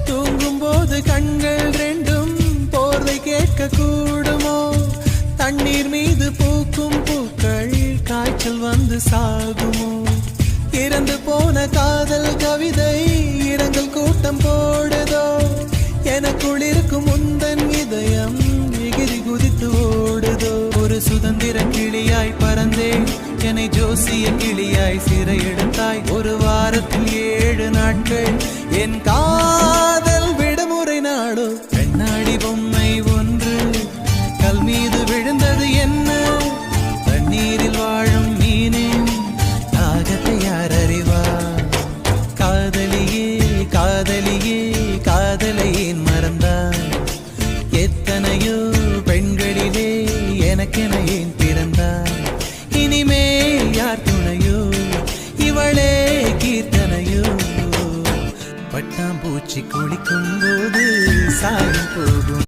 தூங்கும் போது கண்கள் ரெண்டும் போர்வை கேட்க கூடுமோ? தண்ணீர் மீது பூக்கும் பூக்கள் காய்ச்சல் வந்து சாகுமோ? இறந்து போன காதல் கவிதை இரங்கல் கூட்டம் போடுதோ? எனக்குள் இருக்கும் முந்தன் இதயம் எகிரி குதித்து ஓடுதோ? ஒரு சுதந்திர கிளியாய் பறந்தேன், என்னை ஜோசிய கிளியாய் சிறையெடுத்தாய். ஒரு வாரத்தில் 7 நாட்கள் என் காதல் விடுமுறை நாடோ? கண்ணாடி பொம்மை ஒன்று கல் மீது விழுந்தது என்ன? தண்ணீரில் வாழும் மீனின் தாகத்தை யார் அறிவார்? காதலியே காதலியே காதலை ஏன் மறந்தார்? எத்தனையோ பெண்களிலே எனக்கென ஏன் பிறந்தார்? இனிமேல் யார் துணையோ? இவளே கீர்த்தனையோ? பட்டாம்பூச்சி குளிக்கும் போது சாயம் போகும்.